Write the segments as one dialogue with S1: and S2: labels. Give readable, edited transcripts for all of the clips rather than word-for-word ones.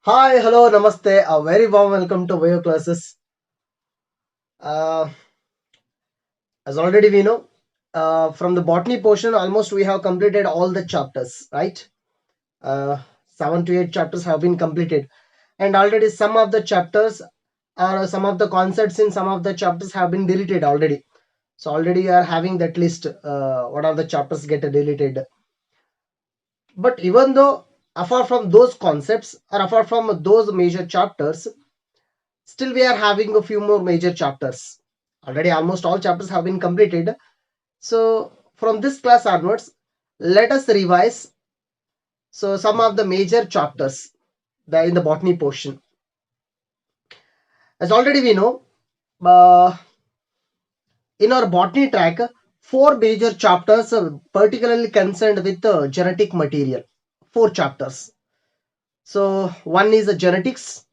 S1: Hi, hello, namaste. A very warm welcome to Bio classes. Uh, as already we know, from the botany portion, almost we have completed all the chapters, right? 7 to 8 chapters have been completed, and already some of the chapters or some of the concepts in some of the chapters have been deleted already. So already you are having that list. What are the chapters get deleted? But even though apart from those concepts or apart from those major chapters, still we are having a few more major chapters. Already almost all chapters have been completed. So from this class onwards, let us revise some of the major chapters in the botany portion. As already we know, uh, in our botany track, four major chapters particularly concerned with genetic material. Four chapters. So one is genetics,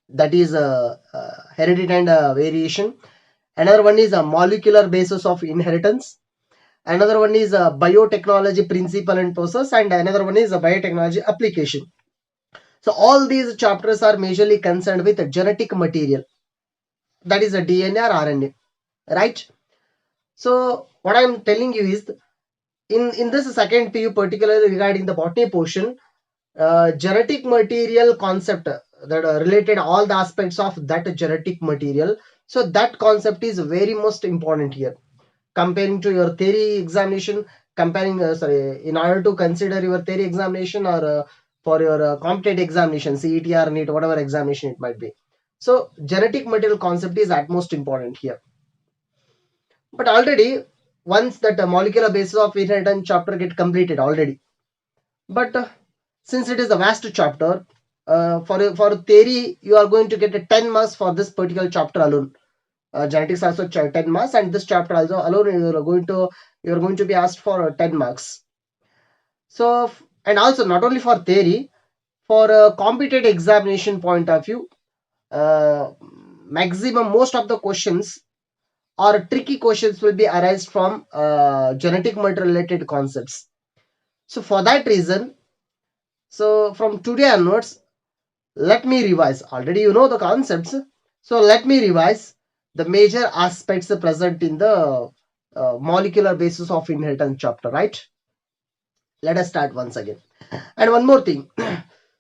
S1: that is heredity and variation. Another one is a molecular basis of inheritance. Another one is a biotechnology principle and process, and another one is a biotechnology application. So all these chapters are majorly concerned with genetic material, that is a DNA or RNA, right? So what I'm telling you is, in this second PU, particularly regarding the botany portion, genetic material concept that related all the aspects of that genetic material. So that concept is very most important here, comparing to your theory examination, comparing sorry, in order to consider your theory examination or for your competitive examination, CET or NEET, whatever examination it might be. So genetic material concept is at most important here. But already once that molecular basis of inheritance chapter get completed already, but since it is a vast chapter, for theory you are going to get a 10 marks for this particular chapter alone. Genetics also 10 marks, and this chapter also alone you're going to be asked for 10 marks. So and also not only for theory, for a competitive examination point of view, uh, maximum most of the questions or tricky questions will be arised from genetic material related concepts. So for that reason, so from today onwards, let me revise. Already you know the concepts, so let me revise the major aspects present in the molecular basis of inheritance chapter, right? Let us start once again. And one more thing.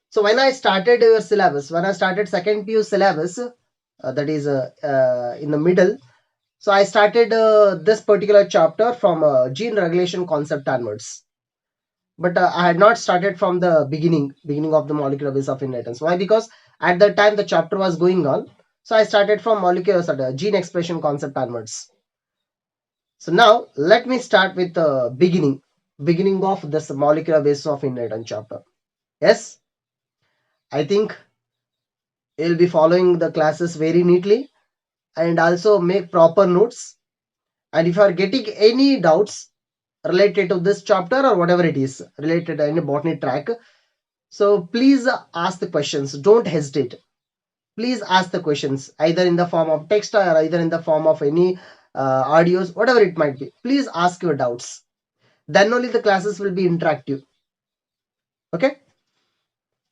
S1: So when I started your syllabus, when I started second PU syllabus, that is in the middle, so I started this particular chapter from gene regulation concept onwards. But I had not started from the beginning of the molecular base of inheritance. Why? Because at that time the chapter was going on, so I started from molecular gene expression concept onwards. So now let me start with the beginning of this molecular basis of inheritance chapter. Yes, I think you'll be following the classes very neatly and also make proper notes. And if you are getting any doubts related to this chapter or whatever it is related to any botany track, so please ask the questions. Don't hesitate. Please ask the questions either in the form of text or either in the form of any audios, whatever it might be. Please ask your doubts. Then only the classes will be interactive. Okay.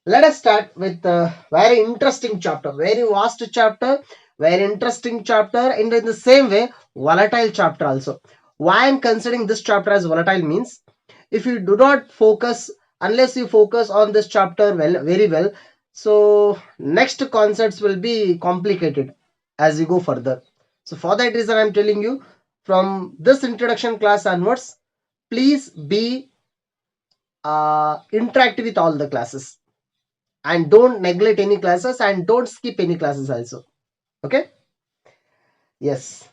S1: Let us start with a very interesting chapter, very vast chapter, very interesting chapter, and in the same way, volatile chapter also. Why I'm considering this chapter as volatile means, if you do not focus, unless you focus on this chapter very well, so next concepts will be complicated as you go further. So for that reason, I'm telling you, from this introduction class onwards, please be interactive with all the classes and don't neglect any classes and don't skip any classes also. Okay. Yes.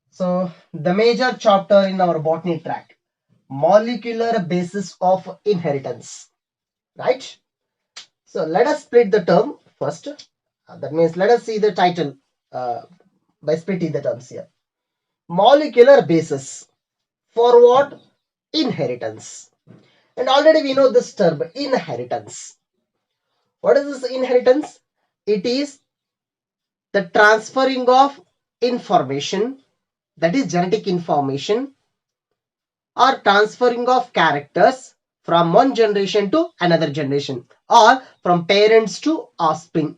S1: So the major chapter in our botany track, molecular basis of inheritance, right? So let us split the term first. That means let us see the title uh, by splitting the terms here. Molecular basis for what? Inheritance. And already we know this term, inheritance. What is this inheritance? It is the transferring of information, that is genetic information, or transferring of characters from one generation to another generation or from parents to offspring.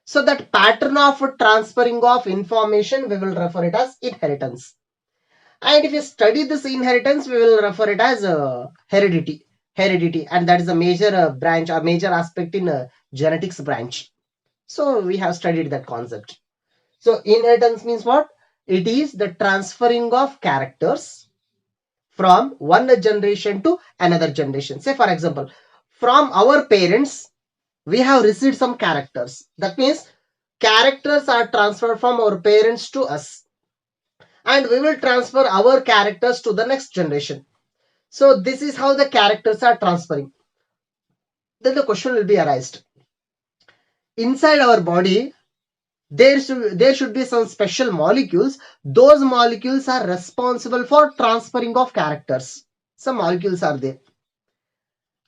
S1: So that pattern of transferring of information, we will refer it as inheritance. And if you study this inheritance, we will refer it as heredity. Heredity, and that is a major branch or major aspect in genetics branch. So we have studied that concept. So inheritance means what? It is the transferring of characters from one generation to another generation. Say for example, from our parents, we have received some characters. That means characters are transferred from our parents to us, and we will transfer our characters to the next generation. So this is how the characters are transferring. Then the question will be arised. Inside our body, there should be some special molecules. Those molecules are responsible for transferring of characters. Some molecules are there.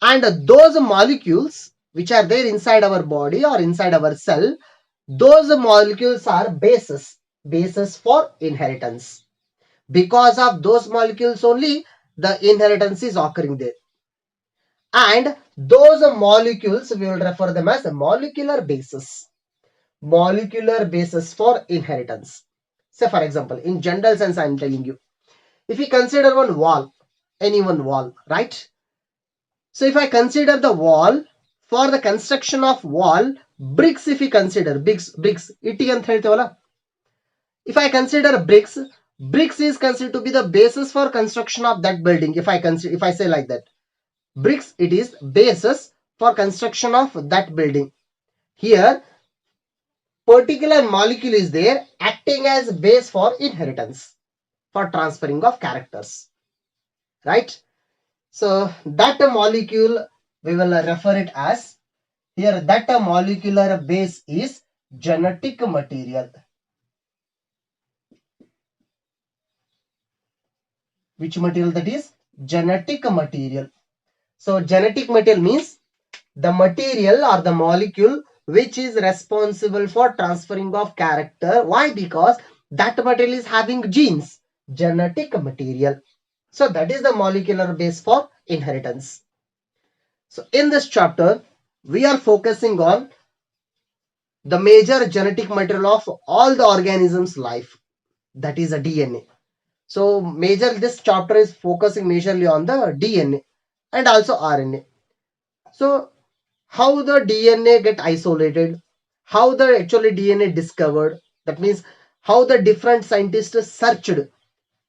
S1: And those molecules which are there inside our body or inside our cell, those molecules are bases for inheritance. Because of those molecules only, the inheritance is occurring there. And those molecules, we will refer them as molecular bases. Molecular basis for inheritance. Say for example, in general sense, I am telling you, if you consider one wall, any one wall, right? So if I consider the wall, for the construction of wall, bricks, if you consider bricks, iti anta heltevalla. If I consider bricks is considered to be the basis for construction of that building. If I say like that, bricks, it is basis for construction of that building. Here, particular molecule is there acting as base for inheritance, for transferring of characters, right? So that molecule, we will refer it as, here that molecular base is genetic material. Which material that is? Genetic material. So genetic material means the material or the molecule which is responsible for transferring of character. Why? Because that material is having genes. Genetic material. So that is the molecular base for inheritance. So in this chapter, we are focusing on the major genetic material of all the organisms' life. That is a DNA. So this chapter is focusing majorly on the DNA and also RNA. So how the DNA get isolated, how the actually DNA discovered, that means how the different scientists searched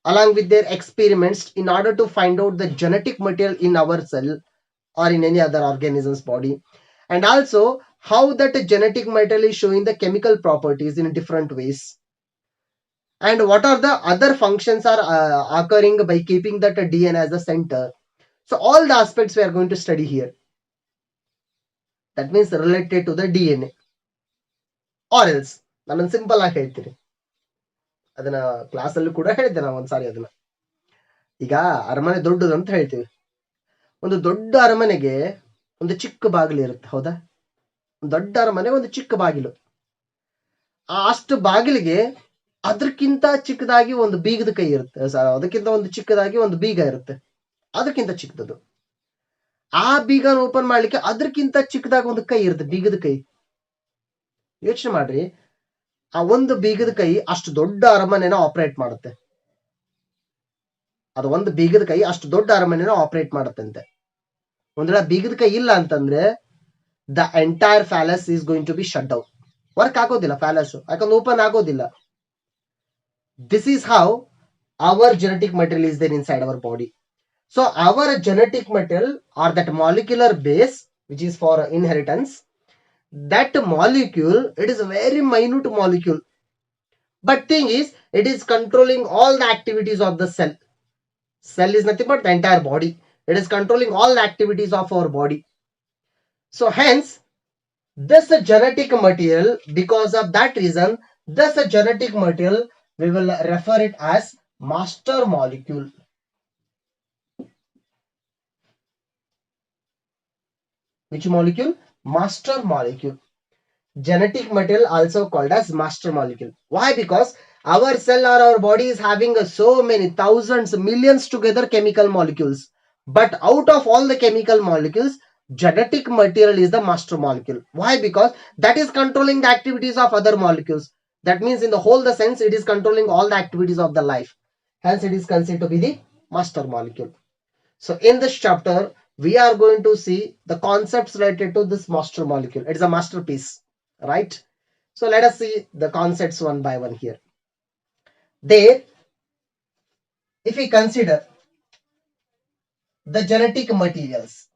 S1: along with their experiments in order to find out the genetic material in our cell or in any other organism's body, and also how that genetic material is showing the chemical properties in different ways, and what are the other functions are occurring by keeping that DNA as the center. So all the aspects we are going to study here. That means related to the DNA. Or else, ನಾನು simple ಆಗಿ ಹೇಳ್ತೀನಿ, ಅದನ್ನ class ಅಲ್ಲಿ ಕೂಡ ಹೇಳಿದ್ದೆ ನಾವು ಒಂದ್ಸಾರಿ. ಅದನ್ನ ಈಗ ಅರಮನೆ ದೊಡ್ಡದು ಅಂತ ಹೇಳ್ತೀವಿ. ಒಂದು ದೊಡ್ಡ ಅರಮನೆಗೆ ಒಂದು ಚಿಕ್ಕ ಬಾಗಿಲು ಇರುತ್ತೆ, ಹೌದಾ? ದೊಡ್ಡ ಅರಮನೆ ಒಂದು ಚಿಕ್ಕ ಬಾಗಿಲು, ಅಷ್ಟು ಬಾಗಿಲಿಗೆ ಅದಕ್ಕಿಂತ ಚಿಕ್ಕದಾಗಿ ಒಂದು ಬೀಗದ ಕೈ ಇರುತ್ತೆ, ಅದಕ್ಕಿಂತ ಒಂದು ಚಿಕ್ಕದಾಗಿ ಒಂದು ಬೀಗ ಇರುತ್ತೆ, ಅದಕ್ಕಿಂತ ಚಿಕ್ಕದದು. ಆ ಬೀಗನ ಓಪನ್ ಮಾಡ್ಲಿಕ್ಕೆ ಅದಕ್ಕಿಂತ ಚಿಕ್ಕದಾಗಿ ಒಂದು ಕೈ ಇರುತ್ತೆ, ಬೀಗದ ಕೈ. ಯೋಚನೆ ಮಾಡ್ರಿ, ಆ ಒಂದು ಬೀಗದ ಕೈ ಅಷ್ಟು ದೊಡ್ಡ ಅರಮನೆನ ಆಪರೇಟ್ ಮಾಡುತ್ತೆ. ಅದು ಒಂದು ಬೀಗದ ಕೈ ಅಷ್ಟು ದೊಡ್ಡ ಅರಮನೆನ ಆಪರೇಟ್ ಮಾಡುತ್ತಂತೆ. ಒಂದ್ ವೇಳೆ ಬೀಗದ ಕೈ ಇಲ್ಲ ಅಂತಂದ್ರೆ the entire palace is going to be shut down. Work ಆಗೋದಿಲ್ಲ ಪ್ಯಾಲೇಸ್, ಯಾಕಂದ್ರೆ ಓಪನ್ ಆಗೋದಿಲ್ಲ. This is how our genetic material is there inside our body. So our genetic material or that molecular base which is for inheritance, that molecule, it is a very minute molecule, but thing is it is controlling all the activities of the cell. Cell is nothing but the entire body. It is controlling all the activities of our body. So hence this genetic material, because of that reason, this genetic material we will refer it as master molecule. Which molecule? Master molecule. Genetic material also called as master molecule. Why? Because our cell or our body is having so many thousands, millions together chemical molecules. But out of all the chemical molecules, genetic material is the master molecule. Why? Because that is controlling the activities of other molecules. That means in the whole the sense, it is controlling all the activities of the life. Hence, it is considered to be the master molecule. So in this chapter, we are going to see the concepts related to this master molecule. It is a masterpiece, right? So let us see the concepts one by one here. There, if we consider the genetic materials,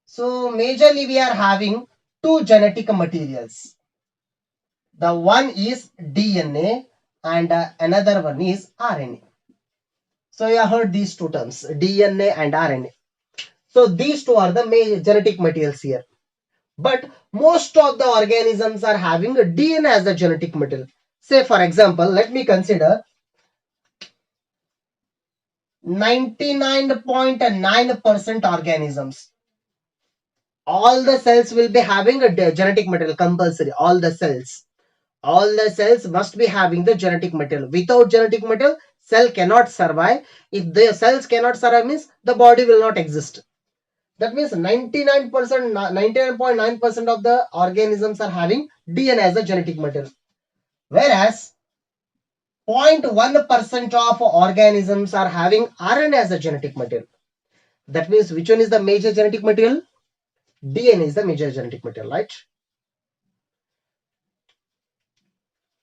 S1: so majorly we are having two genetic materials. The one is DNA and another one is RNA. So you have heard these two terms, DNA and RNA. So these two are the main genetic materials here. But most of the organisms are having a DNA as the genetic material. Say for example, let me consider 99.9% organisms. All the cells will be having a genetic material compulsory. All the cells must be having the genetic material. Without genetic material, cell cannot survive. If the cells cannot survive, means the body will not exist. That means 99.9% of the organisms are having DNA as a genetic material. Whereas 0.1% of organisms are having RNA as a genetic material. That means which one is the major genetic material? DNA is the major genetic material, right?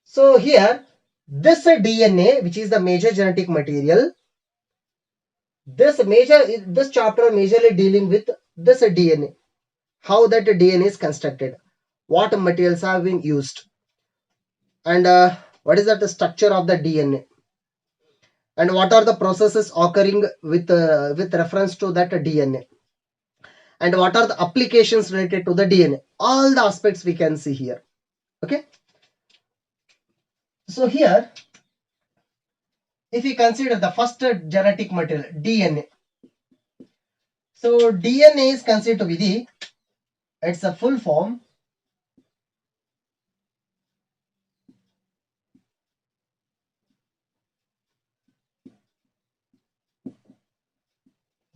S1: So here, this DNA, which is the major genetic material, this chapter majorly dealing with this DNA, how that DNA is constructed, what materials have been used, and what is that the structure of the DNA, and what are the processes occurring with reference to that DNA, and what are the applications related to the DNA. All the aspects we can see here. Okay. So here, if we consider the first genetic material, DNA. So DNA is considered to be the, it's a full form.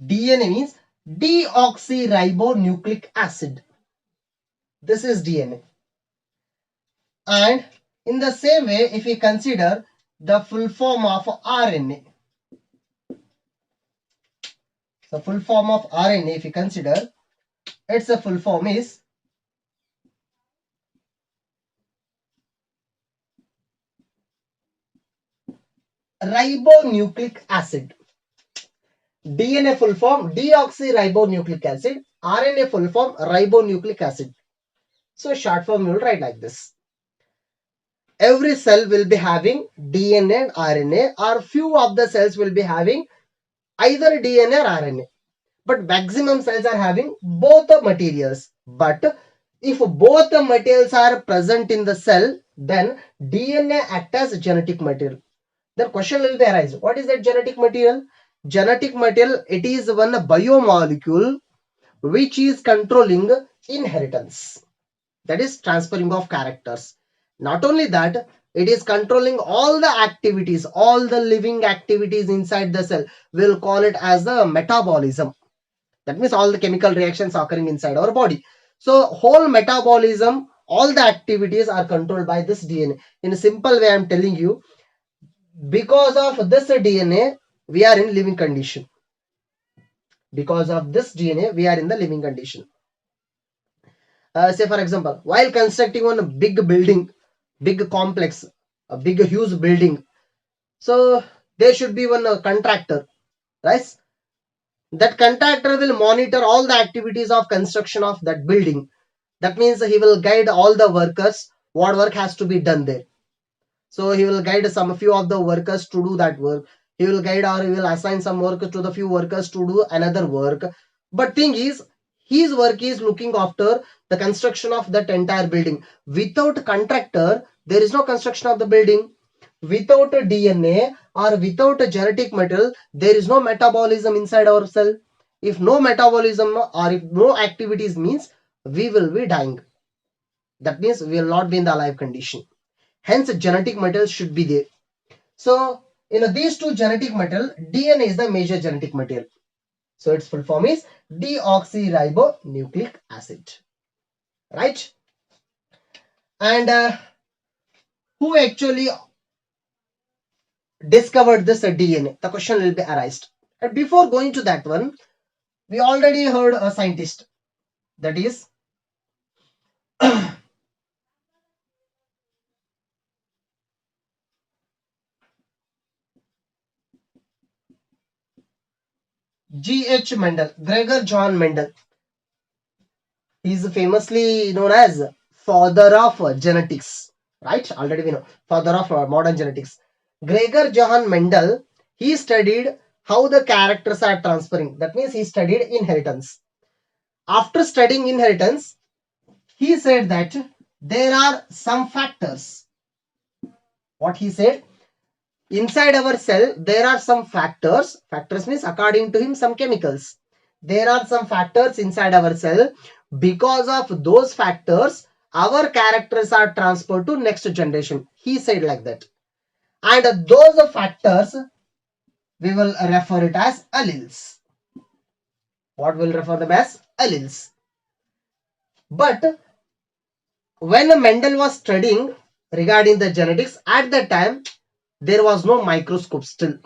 S1: DNA means deoxyribonucleic acid. This is DNA. And in the same way, if we consider the full form of RNA, the full form of RNA, if you consider, its a full form is ribonucleic acid. DNA full form deoxyribonucleic acid, RNA full form ribonucleic acid. So short form you will write like this. Every cell will be having DNA and RNA, or few of the cells will be having either DNA or RNA. But maximum cells are having both the materials. But if both the materials are present in the cell, then DNA acts as genetic material. The question will be arise. What is that genetic material? Genetic material, it is one biomolecule which is controlling inheritance. That is transferring of characters. Not only that, it is controlling all the activities, all the living activities inside the cell. We'll call it as the metabolism. That means all the chemical reactions occurring inside our body. So whole metabolism, all the activities are controlled by this DNA. In a simple way, I'm telling you, because of this DNA, we are in living condition. Because of this DNA, we are in the living condition. Say for example, while constructing one big building, big complex, a big huge building, so there should be one contractor, right? That contractor will monitor all the activities of construction of that building. That means he will guide all the workers what work has to be done there. So he will guide some few of the workers to do that work. He will guide or he will assign some work to the few workers to do another work. But thing is, his work is looking after the construction of that entire building. Without contractor, there is no construction of the building. Without a DNA or without a genetic material, there is no metabolism inside our cell. If no metabolism or if no activities means we will be dying. That means we will not be in the alive condition. Hence, genetic material should be there. So, in these two genetic material, DNA is the major genetic material. So its full form is deoxyribonucleic acid, right? And who actually discovered this DNA? The question will be arised. And before going to that one, we already heard a scientist, that is G.H. Mendel, Gregor John Mendel. He is famously known as father of genetics, right? Already we know, father of modern genetics. Gregor Johann Mendel, he studied how the characters are transferring. That means he studied inheritance. After studying inheritance, he said that there are some factors. What he said? Inside our cell, there are some factors. Factors means according to him, some chemicals. There are some factors inside our cell. Because of those factors, our characters are transferred to next generation. He said like that. And those factors, we will refer it as alleles. What will refer them as? Alleles. But when Mendel was studying regarding the genetics, at that time, there was no microscope still.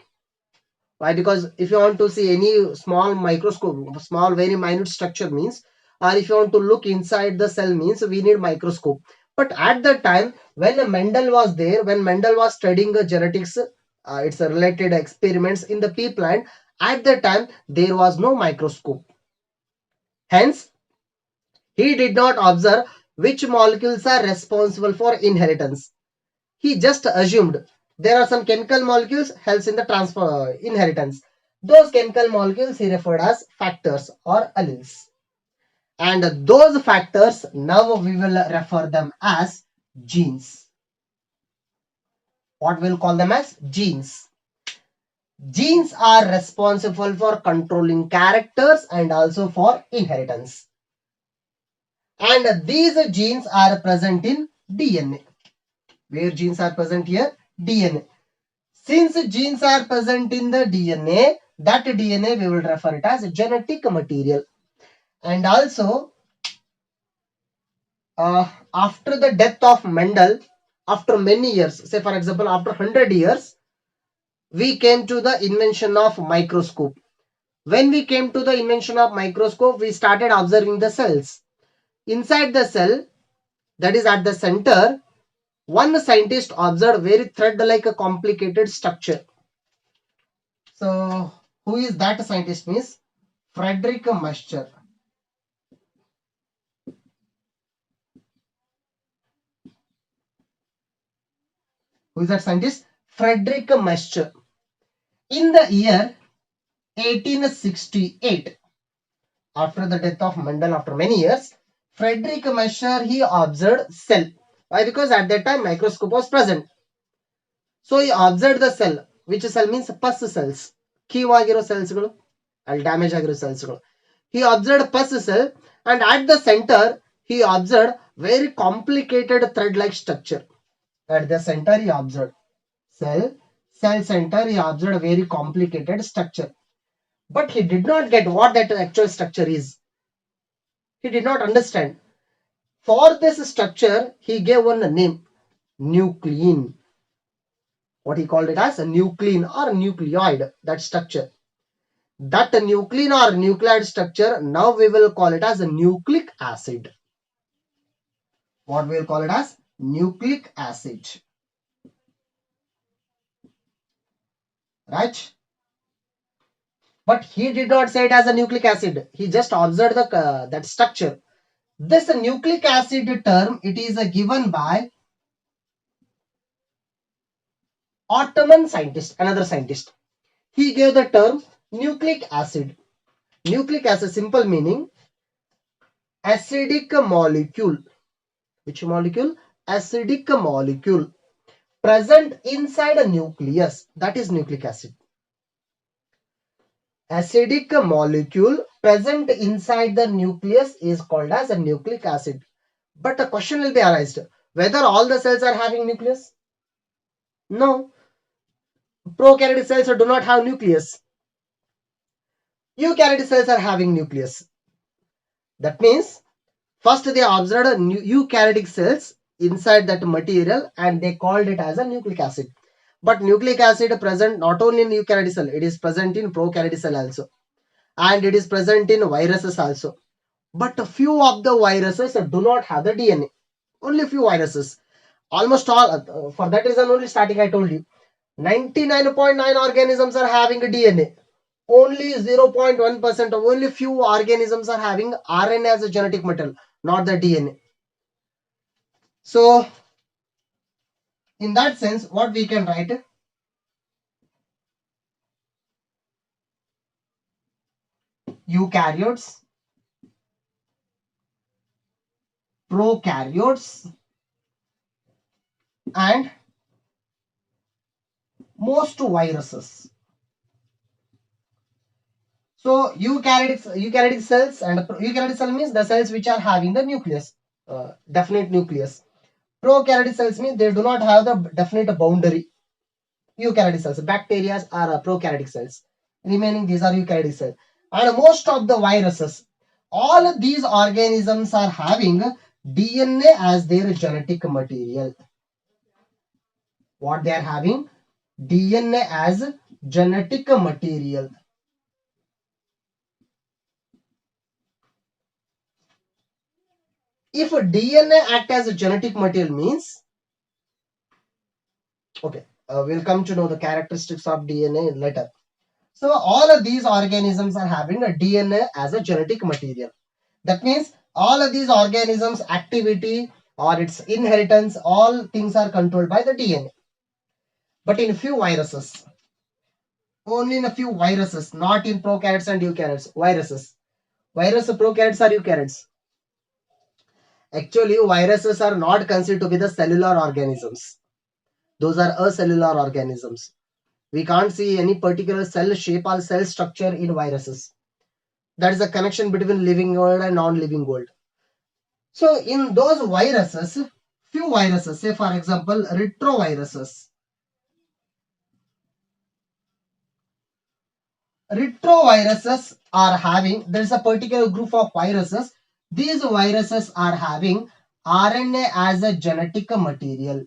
S1: Why? Because if you want to see any small microscope, small very minute structure means, or if you want to look inside the cell means, we need microscope. But at that time, when Mendel was there, when Mendel was studying genetics, it's a related experiments in the pea plant, at that time, there was no microscope. Hence, he did not observe which molecules are responsible for inheritance. He just assumed there are some chemical molecules helps in the transfer inheritance. Those chemical molecules he referred as factors or alleles. And those factors now we will refer them as genes. What we'll call them as genes. Genes are responsible for controlling characters and also for inheritance. And these genes are present in DNA. Where genes are present here? DNA. Since genes are present in the DNA, that DNA we will refer it as genetic material. And also, after the death of Mendel, after many years, say for example, after 100 years, we came to the invention of microscope. When we came to the invention of microscope, we started observing the cells. Inside the cell, that is at the center, one scientist observed very thread-like a complicated structure. So, who is that scientist means? Frederick Mescher. Who is that scientist? Frederick Mescher. In the year 1868, after the death of Mendel, after many years, Frederick Mescher he observed cell. Why? Because at that time microscope was present. So he observed the cell. Which cell means pus cells. Key cells, damage cells. He observed pus cell, and at the center he observed very complicated thread-like structure. At the center he observed cell center, he observed a very complicated structure. But he did not get what that actual structure is. He did not understand. For this structure, he gave one name, nuclein. What he called it as a nuclein or nucleoid, that structure. That nuclein or nucleoid structure, now we will call it as a nucleic acid. What we will call it as? Nucleic acid. Right? But he did not say it as a nucleic acid. He just observed the that structure. This nucleic acid term, it is given by Ottoman scientist, another scientist. He gave the term nucleic acid. Nucleic acid, simple meaning, acidic molecule. Which molecule? Acidic molecule present inside a nucleus. That is nucleic acid. Acidic molecule present inside the nucleus is called as a nucleic acid. But a question will be arised, whether all the cells are having nucleus? No. Prokaryotic cells do not have nucleus. Eukaryotic cells are having nucleus. That means first they observed eukaryotic cells inside that material and they called it as a nucleic acid. But nucleic acid present not only in eukaryotic cell, it is present in prokaryotic cell also, and it is present in viruses also. But a few of the viruses do not have the DNA. Only few viruses. Almost all. For that reason only starting I told you 99.9 organisms are having a DNA. Only 0.1% of only few organisms are having RNA as a genetic material, not the DNA. So in that sense, what we can write? Eukaryotes, prokaryotes, and most viruses. So eukaryotic cells and eukaryotic cell means the cells which are having the nucleus, definite nucleus. Prokaryotic cells means they do not have the definite boundary. Eukaryotic cells, bacteria are prokaryotic cells. Remaining these are eukaryotic cells. And most of the viruses, all of these organisms are having DNA as their genetic material. What they are having? DNA as genetic material. If DNA act as a genetic material means, okay, we'll come to know the characteristics of DNA later. So all of these organisms are having a DNA as a genetic material. That means all of these organisms activity or its inheritance, all things are controlled by the DNA. But in few viruses, only in a few viruses, not in prokaryotes and eukaryotes, viruses. Virus prokaryotes are eukaryotes. Actually, viruses are not considered to be the cellular organisms. Those are acellular organisms. We can't see any particular cell shape or cell structure in viruses. That is the connection between living world and non-living world. So in those viruses, few viruses, say for example, retroviruses. Retroviruses are having, there is a particular group of viruses. These viruses are having RNA as a genetic material.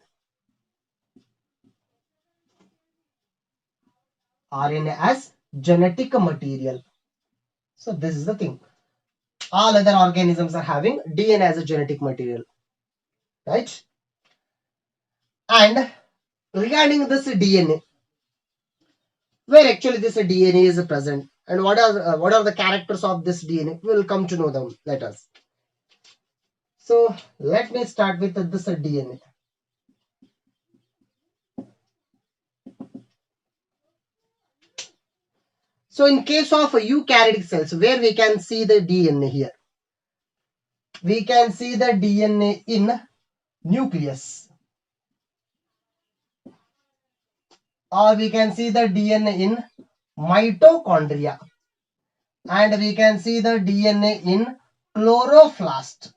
S1: RNA as genetic material. So this is the thing. All other organisms are having DNA as a genetic material, right? And regarding this DNA, where actually this DNA is present and what are the characters of this DNA, we will come to know them later. So let me start with this DNA. So in case of eukaryotic cells, where we can see the DNA here, we can see the DNA in nucleus, or we can see the DNA in mitochondria, and we can see the DNA in chloroplast,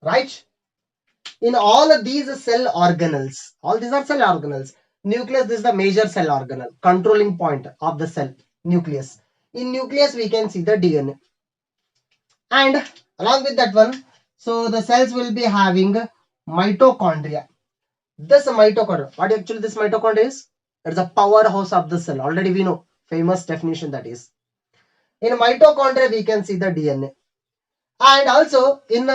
S1: right? In all of these cell organelles, all these are cell organelles. Nucleus, this is the major cell organelle, controlling point of the cell, nucleus. In nucleus, we can see the DNA. And along with that one, so the cells will be having mitochondria. This mitochondria, what actually this mitochondria is? It's a powerhouse of the cell. Already we know, famous definition that is. In mitochondria, we can see the DNA. And also in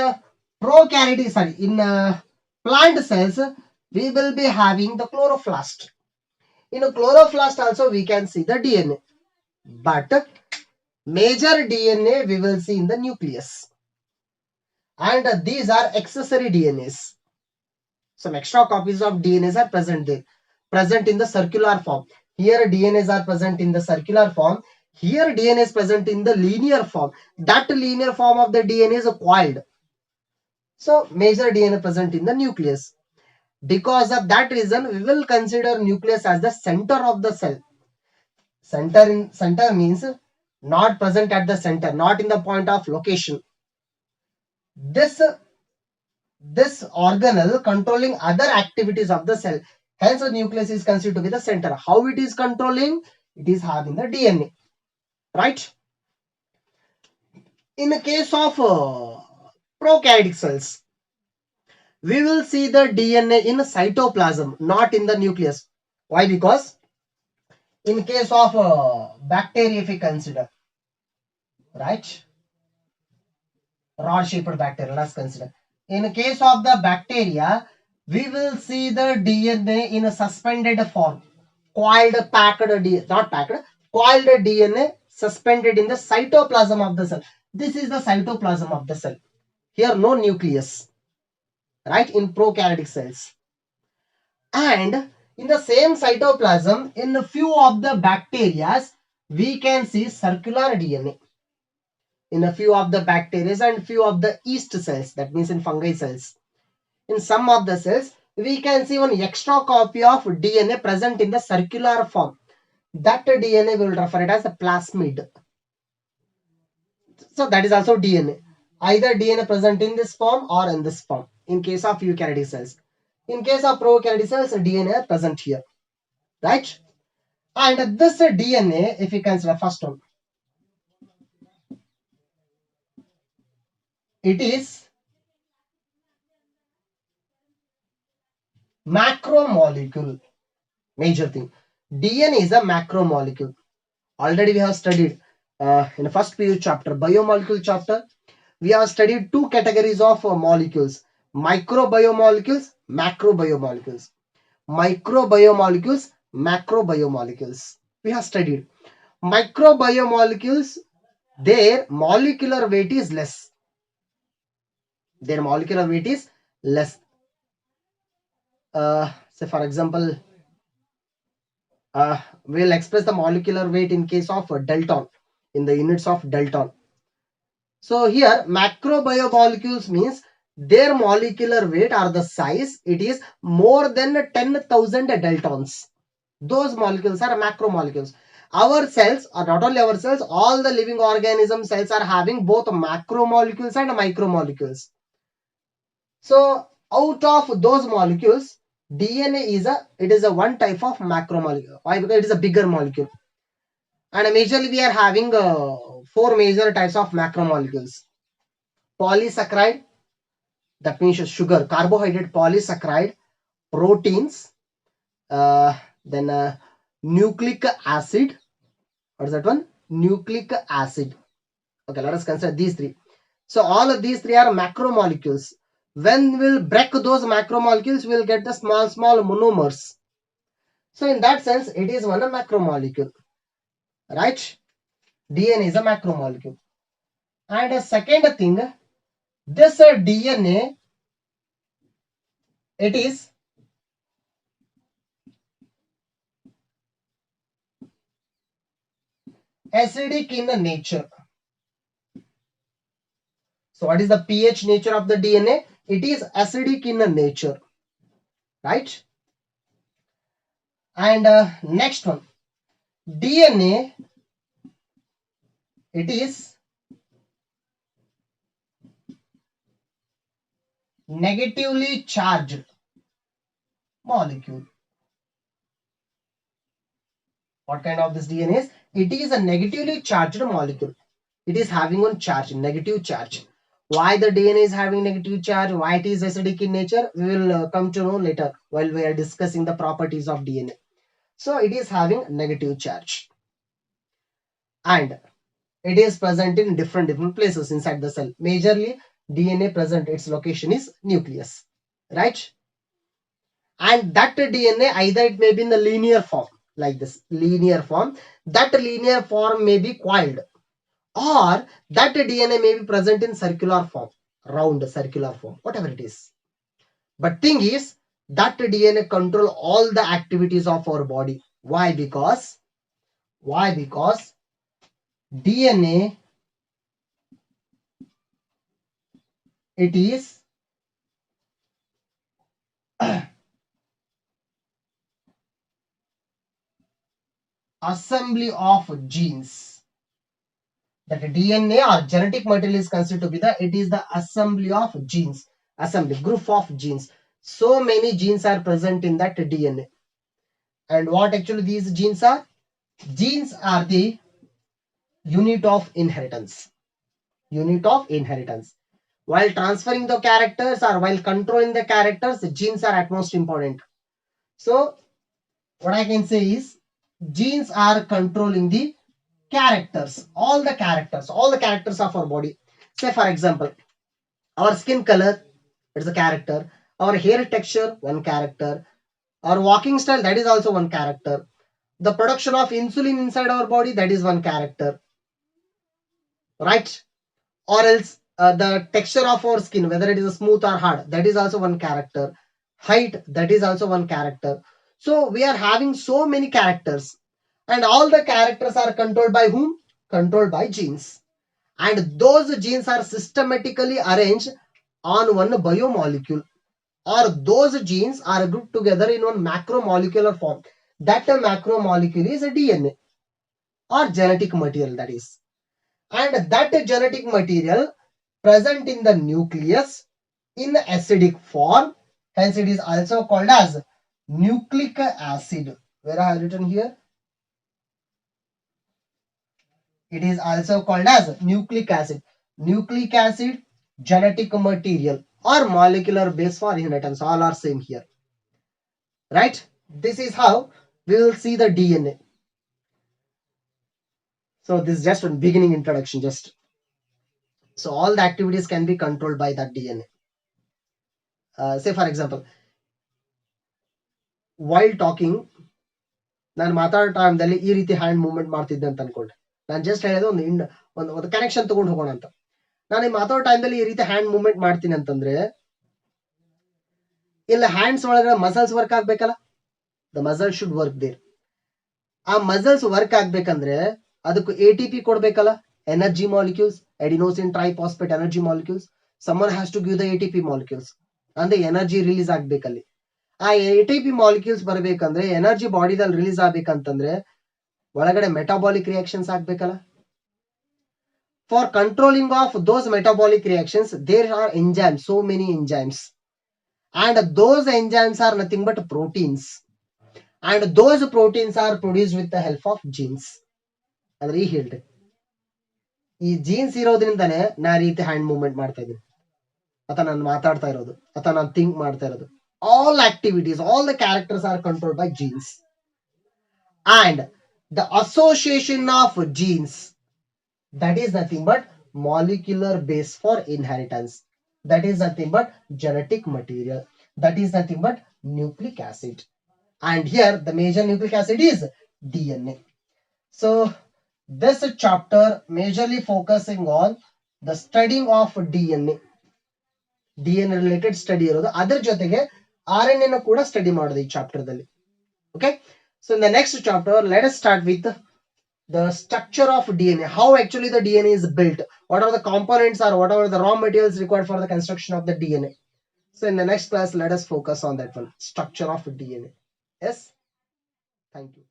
S1: prokaryotic, sorry, in plant cells, we will be having the chloroplast. In a chloroplast also we can see the DNA. But major DNA we will see in the nucleus. And these are accessory DNAs. Some extra copies of DNAs are present there, present in the circular form. Here DNAs are present in the circular form. Here DNA is present in the linear form. That linear form of the DNA is coiled. So major DNA present in the nucleus. Because of that reason, we will consider nucleus as the center of the cell. Center means not present at the center, not in the point of location. This organelle controlling other activities of the cell. Hence, the nucleus is considered to be the center. How it is controlling? It is having the DNA. right? In the case of prokaryotic cells, we will see the DNA in cytoplasm, not in the nucleus. Why? Because in case of bacteria, if we consider, right, rod-shaped bacteria, let's consider. In case of the bacteria, we will see the DNA in a suspended form, coiled, packed, not packed, coiled DNA suspended in the cytoplasm of the cell. This is the cytoplasm of the cell. Here, no nucleus, right, in prokaryotic cells. And in the same cytoplasm, in a few of the bacteria, we can see circular DNA. In a few of the bacteria and few of the yeast cells, that means in fungi cells. In some of the cells, we can see one extra copy of DNA present in the circular form. That DNA we will refer it as a plasmid. So that is also DNA. Either DNA present in this form or in this form. In case of eukaryotic cells. In case of prokaryotic cells, DNA present here, right? And this DNA, if you consider first one, it is macromolecule. Major thing. DNA is a macromolecule. Already we have studied in the first PU chapter, biomolecule chapter. We have studied two categories of molecules: microbiomolecules, macrobiomolecules. Microbiomolecules, macrobiomolecules. We have studied microbiomolecules. Their molecular weight is less. Their molecular weight is less. Say for example, we'll express the molecular weight in case of Dalton, in the units of Dalton. So here macrobiomolecules means their molecular weight or the size, it is more than 10,000 Daltons. Those molecules are macromolecules. Our cells, or not only our cells, all the living organism cells are having both macromolecules and micromolecules. So out of those molecules, DNA is a one type of macromolecule. Why? Because it is a bigger molecule. And majorly we are having four major types of macromolecules. Polysaccharide, that means sugar, carbohydrate, polysaccharide, proteins, then nucleic acid. What is that one? Nucleic acid. Okay, let us consider these three. So all of these three are macromolecules. When we'll break those macromolecules, we'll get the small monomers. So in that sense, it is one a macromolecule, right? DNA is a macromolecule. And a second thing, this DNA, it is acidic in nature. So what is the pH nature of the DNA? It is acidic in nature, right? And next one, DNA, it is negatively charged molecule. What kind of this DNA is? It is a negatively charged molecule. It is having one charge, negative charge. Why the DNA is having negative charge? Why it is acidic in nature? We will come to know later while we are discussing the properties of DNA. So it is having negative charge. And it is present in different places inside the cell. Majorly DNA present, its location is nucleus, right? And that DNA, either it may be in the linear form, like this linear form. That linear form may be coiled, or that DNA may be present in circular form, round circular form, whatever it is. But thing is, that DNA control all the activities of our body. Why? Because DNA, it is assembly of genes. That DNA or genetic material is considered to be it is the assembly of genes, assembly group of genes. So many genes are present in that DNA. And what actually these genes are? Genes are the unit of inheritance. Unit of inheritance. While transferring the characters or while controlling the characters, genes are at most important. So what I can say is genes are controlling the characters, all the characters of our body. Say for example, our skin color, it's a character. Our hair texture, one character. Our walking style, that is also one character. The production of insulin inside our body, that is one character, right? Or else the texture of our skin, whether it is smooth or hard, that is also one character. Height, that is also one character. So we are having so many characters, and all the characters are controlled by whom? Controlled by genes. And those genes are systematically arranged on one biomolecule, or those genes are grouped together in one macromolecular form. That macromolecule is a DNA or genetic material, that is. And that genetic material present in the nucleus in acidic form, hence it is also called as nucleic acid. Where I have written here, it is also called as nucleic acid. Nucleic acid, genetic material or molecular base for inheritance, all are same here, right? This is how we will see the DNA. So this is just one beginning introduction, just so all the activities can be controlled by that DNA. Say for example, while talking, ನಾನು ಮಾತಾಡೋ ಟೈಮ್ದಲ್ಲಿ ಈ ರೀತಿ hand movement ಮಾಡ್ತಿದ್ದೆ ಅಂತ ಅನ್ಕೊಂಡೆ. ನಾನು just ಹೇಳಿದ್ರೆ ಒಂದು ಕನೆಕ್ಷನ್ ತಗೊಂಡು ಹೋಗೋಣ ಅಂತ. ನಾನು ಈ ಮಾತಾಡೋ ಟೈಮ್ದಲ್ಲಿ ಈ ರೀತಿ ಹ್ಯಾಂಡ್ ಮೂವ್ಮೆಂಟ್ ಮಾಡ್ತೀನಿ ಅಂತಂದ್ರೆ ಇಲ್ಲ ಹ್ಯಾಂಡ್ಸ್ ಒಳಗಡೆ ಮಸಲ್ಸ್ ವರ್ಕ್ ಆಗ್ಬೇಕಲ್ಲ, the muscle should work there. ಆ ಮಸಲ್ಸ್ ವರ್ಕ್ ಆಗ್ಬೇಕಂದ್ರೆ ಅದಕ್ಕೂ ATP ಕೊಡ್ಬೇಕಲ್ಲ, energy molecules, adenosine triphosphate energy molecules. Someone has to give the ATP molecules, ಅಂದ್ರೆ ಎನರ್ಜಿ ರಿಲೀಸ್ ಆಗ್ಬೇಕಲ್ಲಿ. ಆ ATP ಮಾಲಿಕ್ಯೂಲ್ಸ್ ಬರ್ಬೇಕಂದ್ರೆ, ಎನರ್ಜಿ ಬಾಡಿದಲ್ಲಿ ರಿಲೀಸ್ ಆಗ್ಬೇಕಂತಂದ್ರೆ ಒಳಗಡೆ ಮೆಟಾಬಾಲಿಕ್ ರಿಯಾಕ್ಷನ್ಸ್ ಆಗ್ಬೇಕಲ್ಲ. For controlling of those metabolic reactions there are enzymes, so many enzymes, and those enzymes are nothing but proteins, and those proteins are produced with the help of genes. ಅಂದ್ರೆ ಈ ಹೇಳ್ರಿ, ಈ jeans ಇರೋದ್ರಿಂದಾನೇ ನಾ ರೀತಿ hand movement ಮಾಡ್ತಾ ಇದ್ದೀನಿ, ಅಥವಾ ನಾನು ಮಾತಾಡ್ತಾ ಇರೋದು, ಅಥವಾ ನಾನು ಥಿಂಕ್ ಮಾಡ್ತಾ ಇರೋದು. all activities, all the characters are controlled by genes. And the association of genes, that is nothing but molecular base for inheritance, that is nothing but genetic material, that is nothing but nucleic acid. And here the major nucleic acid is DNA. So this chapter majorly focusing on the studying of DNA related study ಇರೋದು. ಅದರ ಜೊತೆಗೆ RNA ನ ಕೂಡ study ಮಾಡೋದು ಈ chapter ದಲ್ಲಿ. Okay, so in the next chapter let us start with the structure of DNA, how actually the DNA is built, what are the components or what are the raw materials required for the construction of the DNA. So in the next class let us focus on that one, structure of DNA. Yes, thank you.